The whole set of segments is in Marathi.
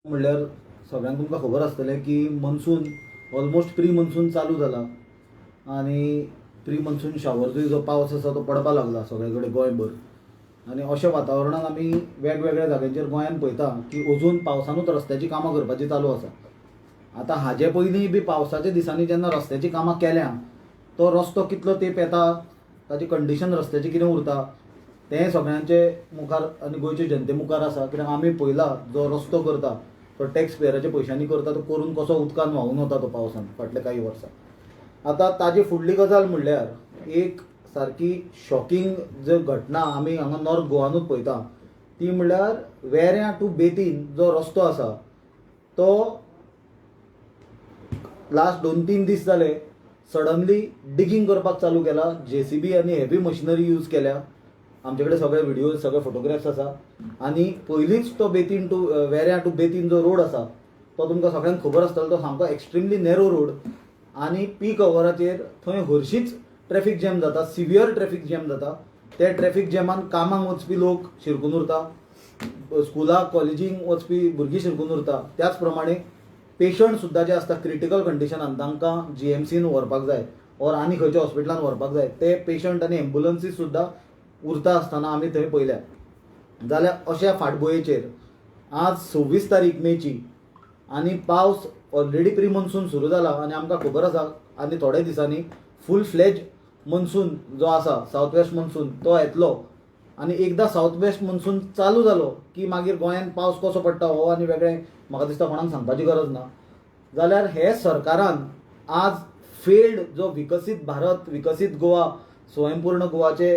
म्हणल्यार सगळ्यांक तुमकां खबर आसतलें की मनसून ऑलमोस्ट प्री मनसून चालू जाला आनी प्री मनसून शावर्सूय जो पावस आसा तो पडपाक लागला सगळे कडेन गोंयभर। आनी अशा वातावरणान आमी वेगवेगळ्या जाग्यांचेर गोंयान पळयता की अजून पावसानूच रस्त्याची कामां करपाची चालू आसा। आतां हाजे पयलीं बी पावसाच्या दिसांनी जेन्ना रस्त्याची कामां केल्या तो रस्तो कितलो तेंप येता, ताची कंडिशन रस्त्याची कितें उरता तें सगळ्यांचे मुखार आनी गोंयचे जनते मुखार आसा। कित्याक आमी पळयला जो रस्तो करता तो टॅक्स पेयराच्या पयशांनी करता, तो करून कसो उदकान व्हांवून वता तो पावसान फाटले काही वर्सां। आतां ताजी फुडली गजाल म्हणल्यार एक सारकी शॉकिंग जो घटना आमी हांगा नॉर्थ गोवानूच पळयता ती म्हणल्यार वेऱ्यां टू बेतीन जो रस्तो आसा तो लास्ट 2-3 दीस जाले सडनली डिगींग करपाक चालू केला। JCB आनी हेवी मशिनरी यूज केल्या। आमचे कडेन सगळे व्हिडिओज सगळे फोटोग्राफ्स आसा। आनी पयलींच तो बेतीन टू वेऱ्यां टू बेतीन जो रोड आसा तो तुमकां सगळ्यांक खबर आसतलो, तो सामको एक्स्ट्रीमली नॅरो रोड आनी पीक अवराचेर थंय हरशींच ट्रॅफिक जॅम जाता, सिवियर ट्रॅफिक जॅम जाता। त्या ट्रॅफिक जॅमान कामाक वचपी लोक शिरकून उरता, स्कुलाक कॉलेजींक वचपी भुरगीं शिरकून उरता। त्याच प्रमाणे पेशंट सुद्दां जे आसता क्रिटिकल कंडिशनान तांकां GMCन व्हरपाक जाय ऑर आनी खंयच्या हॉस्पिटलान व्हरपाक जाय ते पेशंट आनी एम्बुलन्सीस सुद्दां उरता आसतना आमी थंय पळयल्या। जाल्यार अशा फाटभुंयेचेर आज 26 तारीख मेची आनी पावस ऑलरेडी प्री मनसून सुरू जाला आनी आमकां खबर आसा आनी थोड्या दिसांनी फूल फ्लेज मनसून जो आसा सावथ वेस्ट मनसून तो येतलो। आनी एकदां सावथ वेस्ट मनसून चालू जालो की मागीर गोंयान पावस कसो पडटा हो आनी वेगळें म्हाका दिसता कोणाक सांगपाची गरज ना। जाल्यार हे सरकारान आज फेल्ड जो विकसीत भारत, विकसीत गोवा, स्वयंपूर्ण गोवाचे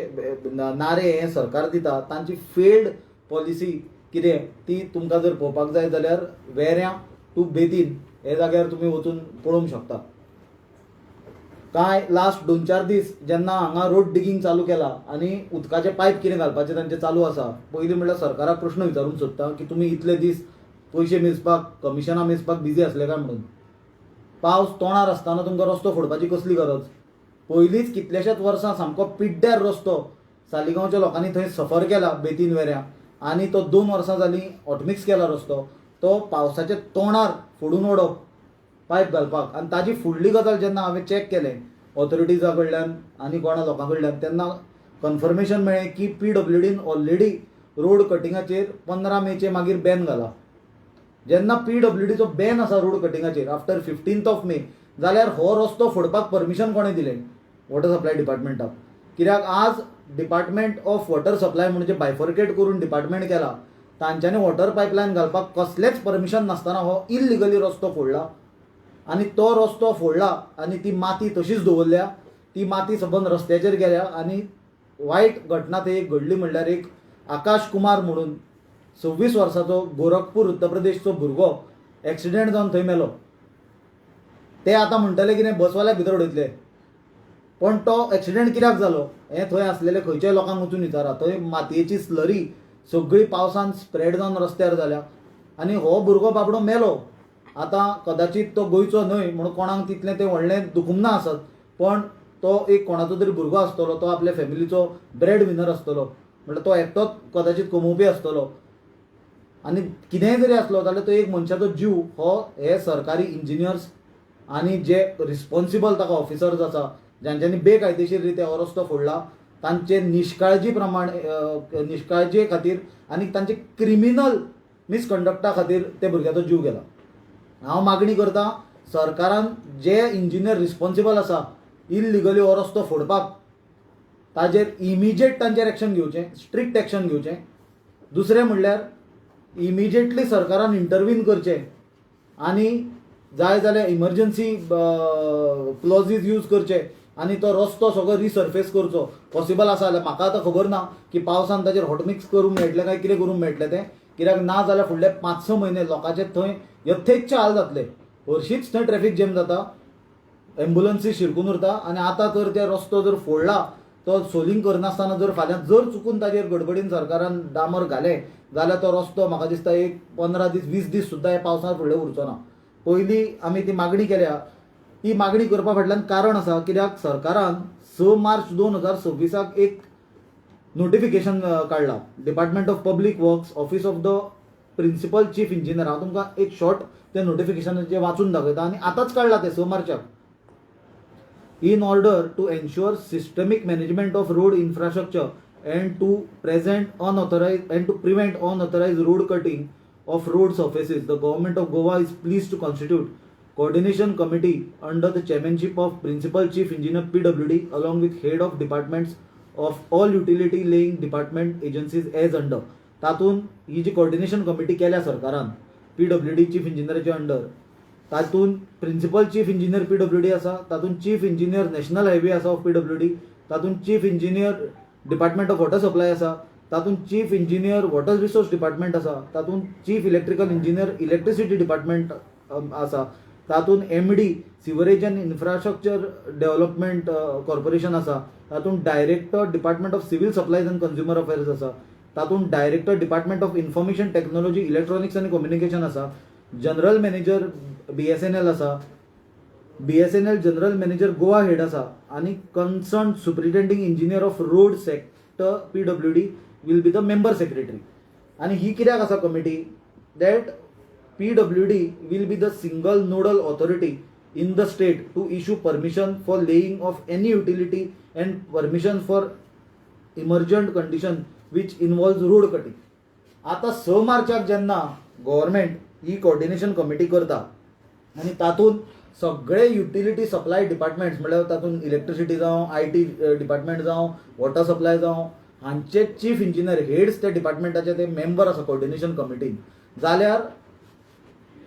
नारे हे सरकार दिता तांची फेल्ड पॉलिसी कितें ती तुमकां जर पळोवपाक जाय जाल्यार वेऱ्यां टू बेतीन हे जाग्यार तुमी वचून पळोवंक शकता। काय लास्ट 2-4 दीस जेन्ना हांगा रोड डिगींग चालू केला आनी उदकाचे पायप कितें घालपाचे तांचे चालू आसा, पयलीं म्हणल्यार सरकाराक प्रश्न विचारूंक सोदता की तुमी इतले दीस पयशे मेजपाक कमिशनां मेजपाक बिजी आसले काय म्हणून। पावस तोंडार आसतना तुमकां रस्तो फोडपाची कसली गरज? पयलींच कितलेशेच वर्सां सामको पिड्ड्यार रस्तो सालिगांवच्या लोकांनी थंय सफर केला बेतीन वेऱ्यां आनी तो 2 वर्सां जालीं ऑटमिक्स केला रस्तो, तो पावसाच्या तोंडार फोडून उडोवप पायप घालपाक। आनी ताजी फुडली गजाल जेन्ना हांवें चॅक केलें ऑथॉरिटीजा कडल्यान आनी कोणा लोकां कडल्यान तेन्ना कन्फर्मेशन मेळ्ळें की PWDन ऑलरेडी रोड कटिंगाचेर 15 मेचे मागीर बॅन घाला। जेन्ना PWDचो बॅन आसा रोड कटिंगाचेर आफ्टर 15 मे जाल्यार हो रस्तो फोडपाक परमिशन कोणें दिलें? वॉटर सप्लाय डिपार्टमेंटाक। कित्याक आज डिपार्टमेंट ऑफ वॉटर सप्लाय म्हणजे बायफर्केट करून डिपार्टमेंट केला, तांच्यांनी वॉटर पायपलायन घालपाक कसलेंच परमिशन नासतना हो इल्लिगली रस्तो फोडला आनी तो रस्तो फोडला आनी ती माती तशीच दवरल्या। ती माती सबंद रस्त्याचेर गेल्या आनी वायट घटना थंय एक घडली म्हणल्यार एक आकाश कुमार म्हणून 26 वर्साचो गोरखपूर उत्तर प्रदेशचो भुरगो एक्सिडेंट जावन थंय मेलो। ते आतां म्हणटले कितें बसवाल्याक भितर उडयतले, पण तो एक्सिडेंट कित्याक जालो हें थंय आसलेले खंयच्याय लोकांक वचून विचारा। थंय मातयेची स्लरी सगळी पावसान स्प्रेड जावन रस्त्यार जाल्या आनी हो भुरगो बाबडो मेलो। आतां कदाचित तो गोंयचो न्हय म्हणून कोणाक तितलें तें व्हडलें दुखूंक ना आसत, पण तो एक कोणाचो तरी भुरगो आसतलो, तो आपल्या फॅमिलीचो ब्रेड विनर आसतलो, म्हणल्यार तो एकटोच कदाचित कमोवपी आसतलो आनी कितेंय जरी आसलो जाल्यार तो एक मनशाचो जीव हो हे सरकारी इंजिनियर्स आनी जे रिस्पॉन्सिबल ताका ऑफिसर्स आसा जांच्यांनी बेकायदेशीर रित्या हो रस्तो फोडला तांचे निश्काळजी प्रमाणे निश्काळजे खातीर आनी तांचे क्रिमिनल मिसकंडक्टा खातीर ते भुरग्याचो जीव गेला। हांव मागणी करतां सरकारान जे इंजिनियर रिस्पॉन्सिबल आसा इल्लिगली हो रस्तो फोडपाक ताजेर इमिजिएट तांचेर एक्शन घेवचें, स्ट्रिक्ट एक्शन घेवचें। दुसरें म्हणल्यार इमिजिएटली सरकारान इंटरवीन करचें आनी जाय जाल्यार इमर्जन्सी क्लॉजीस यूज करचे आनी तो रस्तो सगळो रिसर्फेस करचो पॉसिबल आसा जाल्यार। म्हाका आतां खबर ना की पावसान ताचेर हॉटमिक्स करूंक मेळटलें काय कितें करूंक मेळटलें तें, कित्याक ना जाल्यार फुडले 5-6 म्हयने लोकांचे थंय यथेच्छ हाल जातले। हरशींच थंय ट्रॅफिक जॅम जाता, एम्बुलन्सीस शिरकून उरता आनी आतां तर ते रस्तो जर फोडला तो सोलिंग करनासतना जर फाल्यां जर चुकून ताचेर गडबडीन सरकारान डामर घालें जाल्यार तो रस्तो म्हाका दिसता एक 15 दीस 20 दीस सुद्दां हे पावसान फुडें उरचो ना। पयलीं आमी ती मागणी केल्या, ती मागणी करपा फाटल्यान कारण आसा कित्याक सरकारान 6 मार्च 2026 एक नोटिफिकेशन काडला department of public works, office of the principal chief engineer, हांव तुमकां एक शॉर्ट ते नोटिफिकेशनाचें वाचून दाखयता आनी आतांच काडला ते 6 मार्चाक. In order to ensure systemic management of road infrastructure and to prevent unauthorized road cutting of road surfaces, the government of Goa is pleased to constitute coordination committee under the chairmanship of Principal Chief Engineer PWD along with head of departments of all utility laying department agencies as under. तातून ही जी coordination committee केल्या सरकारान PWD चीफ इंजिनियराच्या अंडर, तातून प्रिन्सिपल चीफ इंजिनियर PWD आसा, तातून चीफ इंजिनियर नॅशनल हायवे आसा ऑफ PWD, तातून chief engineer department of water supply आसा, तातून chief engineer water resource department आसा, तातून chief electrical engineer electricity department आसा, तातून MD sewerage end infrastructure development corporation आसा, तातून director department of civil supplies end consumer affairs आसा, तातून director department of information technology electronics आनी कम्युनिकेशन आसा, जनरल मॅनेजर BSNL आसा, BSNL general manager Goa head आसा आनी concern superintending engineer of road sector PWD will be the member secretary. आनी ही कित्याक आसा committee? That PWD will be the single nodal authority in the state to issue permission for laying of any utility and permission for emergent condition which involves road cutting. आता 6 मार्चाक जेन्ना गव्हर्मेंट ही कोऑर्डिनेशन कमिटी करता आनी तातूंत सगळे युटिलिटी सप्लाय डिपार्टमेंट्स म्हळ्यार तातूंत इलेक्ट्रिसिटी जावं, IT डिपार्टमेंट जावं, वॉटर सप्लाय जावं, हांचे चीफ इंजिनियर हेड्स त्या डिपार्टमेंटाचे ते मेंबर आसा कोऑर्डिनेशन कमिटीन, जाल्यार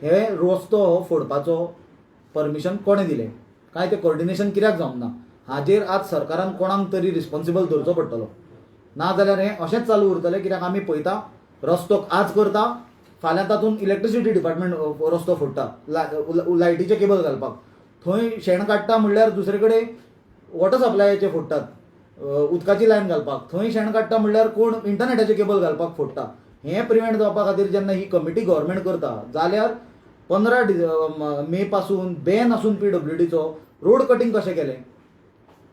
हे रस्तो फोडपाचो परमिशन कोणें दिलें काय ते कोऑर्डिनेशन कित्याक जावंक ना हाजेर आज सरकारान कोणाक तरी रिस्पॉन्सिबल धरचो पडटलो. ना जाल्यार हें अशेंच चालू उरतलें, कित्याक आमी पळयता रस्तो आज करता, फाल्यां तातूंत इलेक्ट्रिसिटी डिपार्टमेंट रस्तो फोडटा लायटीचे केबल घालपाक, थंय शेण काडटा म्हणल्यार दुसरे कडेन वॉटर सप्लायाचे फोडटात, उदकाची लायन घालपाक, थंय शेण काडटा म्हणल्यार कोण इंटरनेटाचे केबल घालपाक फोडटा. हें प्रिव्हेंट जावपा खातीर जेन्ना ही कमिटी गव्हर्मेंट करता जाल्यार 15 मे पासून बॅन आसून PWDचो रोड कटिंग कशें केलें,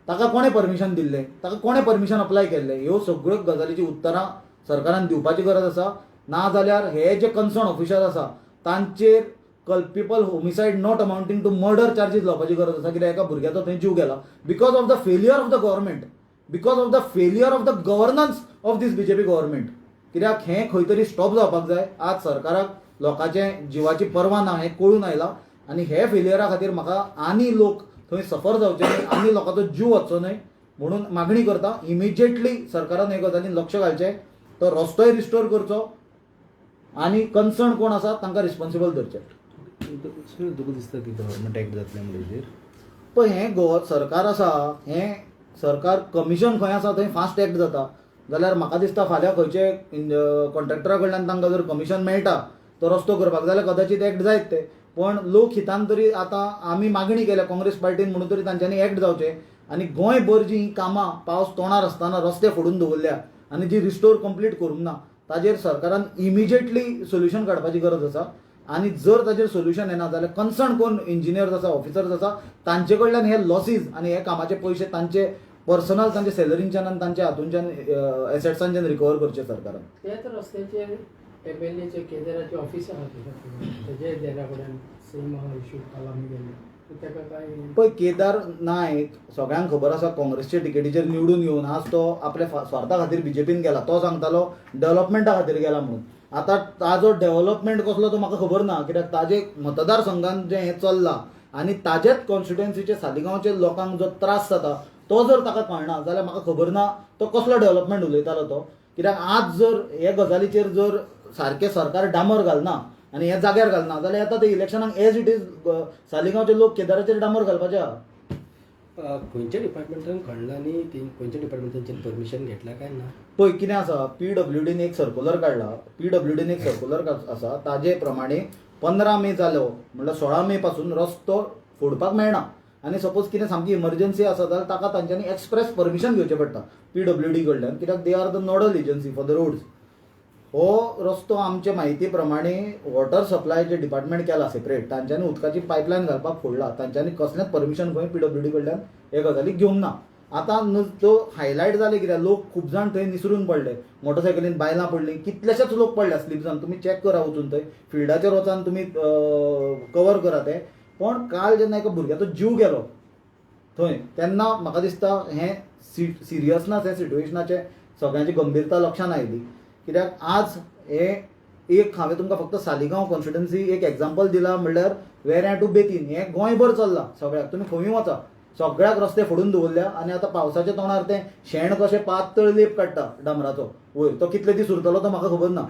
ताका कोणें परमिशन दिल्लें, ताका कोणें परमिशन अप्लाय केल्लें, ह्यो सगळ्यो गजालीची उतरां सरकारान दिवपाची गरज आसा. ना जाल्यार हे जे कन्सर्न ऑफिसर आसा तांचेर culpable homicide not amounting to murder charges लावपाची गरज आसा, कित्याक एका भुरग्याचो थंय जीव गेला because of the failure of the government, because of the failure of the governance of this BJP government. कित्याक हें खंय तरी स्टॉप जावपाक जाय. आज सरकाराक लोकांचे जिवाची पर्वा ना हें कळून आयलां आनी हे फेलियरा खातीर म्हाका आनी लोक थंय सफर जावचे न्हय, आनी लोकांचो जीव वचचो न्हय म्हणून मागणी करता. इमिजिएटली सरकारान हे गजालीन लक्ष घालचें, तो रस्तोय रिस्टोर करचो आनी कन्सर्न कोण आसा तांकां रिस्पॉन्सिबल धरचें. तुका दिसता की गव्हर्मेंट एक्ट जातलें म्हणजे पळय हें सरकार आसा, हें सरकार कमिशन खंय आसा थंय फास्ट एक्ट जाता. जाल्यार म्हाका दिसता फाल्यां खंयचे कॉन्ट्रॅक्टरा कडल्यान तांकां जर कमिशन मेळटा तो रस्तो करपाक जाल्यार कदाचित एक्ट जायत ते. पण लोक हितान तरी आतां आमी मागणी केल्या काँग्रेस पार्टीन म्हणून तरी तांच्यांनी एक्ट जावचें आनी गोंयभर जीं कामां पावस तोंडार आसतना रस्ते फोडून दवरल्या आनी जी रिस्टोर कंप्लीट करूंक ना ताजेर सरकारान इमिजिएटली सोल्युशन काडपाची गरज आसा. आनी जर ताजेर सोल्युशन येना जाल्यार कन्सर्न कोण इंजिनियर्स आसा, ऑफिसर्स आसा, तांचे कडल्यान हे लॉसीस आनी हे कामाचे पयशे तांचे पर्सनल तांचे सॅलरींच्यान आनी तांच्या हातूंच्यान एसेट्सांच्यान रिकवर करचे सरकारान. तेच रस्त्याचेर MLAचे केदाराचे ऑफिस आहा तेजे देरा कडेन सेम आहा इश्यू काल आमी गेले ताका काय पळय केदार नायक सगळ्यांक खबर आसा काँग्रेसच्या टिकेटीचेर निवडून येवन आज तो आपल्या स्वार्था खातीर BJPन गेला. तो सांगतालो डेव्हलपमेंटा खातीर गेला म्हणून. आतां ताजो डेव्हलपमेंट कसलो तो म्हाका खबर ना, कित्याक ताजे मतदारसंघान जें हें चल्लां आनी ताजेच कॉन्स्टिट्युएन्सीचे सालिगांवचे लोकांक जो त्रास जाता तो जर ताका कळना जाल्यार म्हाका खबर ना तो कसलो डेव्हलपमेंट उलयतालो तो. कित्याक आज जर हे गजालीचेर जर सारकें सरकार डामर घालना आनी हे जाग्यार घालना जाल्यार येता ते इलेक्शनाक एज इट इज सालिगांवचे लोक केदाराचेर डामर घालपाचे आहा. खंयच्या डिपार्टमेंटान कळना आनी खंयच्या डिपार्टमेंटांच्यान परमिशन घेतला काय ना. पळय कितें आसा, PWDन एक सर्क्युलर काडला. PWDन एक सर्क्युलर आसा ताजे प्रमाणे 15 मे जालो म्हणल्यार 16 मे पासून रस्तो फोडपाक मेळना आनी सपोज कितें सामकी इमर्जन्सी आसा जाल्यार ताका तांच्यांनी एक्सप्रेस परमिशन घेवचें पडटा PWD कडल्यान, कित्याक they are the nodal agency for the roads. हो रस्तो आमचे म्हायती प्रमाणे वॉटर सप्लायचे डिपार्टमेंट केला सेपरेट, तांच्यांनी उदकाची पायपलायन घालपाक फोडला, तांच्यांनी कसलेंच परमिशन खंय PWD कडल्यान हे गजालीक घेवंक ना. आतां तो हायलायट जाले कित्याक लोक खूब जाण थंय निसरून पडले, मोटरसायकलीन बायलां पडलीं, कितलेशेच लोक पडले स्लीप जावन. तुमी चॅक करा वचून थंय फिल्डाचेर वचान तुमी कवर करा ते. पण काल जेन्ना एका भुरग्याचो जीव गेलो थंय, तेन्ना म्हाका दिसता हें सिरियसनस हे सिट्युएशनाचे सगळ्यांची गंभीरता लक्षांत आयली. कित्याक आज एक हांवें तुमकां फक्त सालिगांव कॉन्स्टिट्युन्सी एक एग्जाम्पल दिलां म्हणल्यार वेऱ्या टू बेतीन हें गोंयभर चल्लां सगळ्याक. तुमी खंयूय वचा सगळ्याक रस्ते फोडून दवरल्या आनी आतां पावसाच्या तोंडार तें शेण कशें पातळ लेप काडटा डांबराचो वयर, तो कितले दीस उरतलो तो म्हाका खबर ना.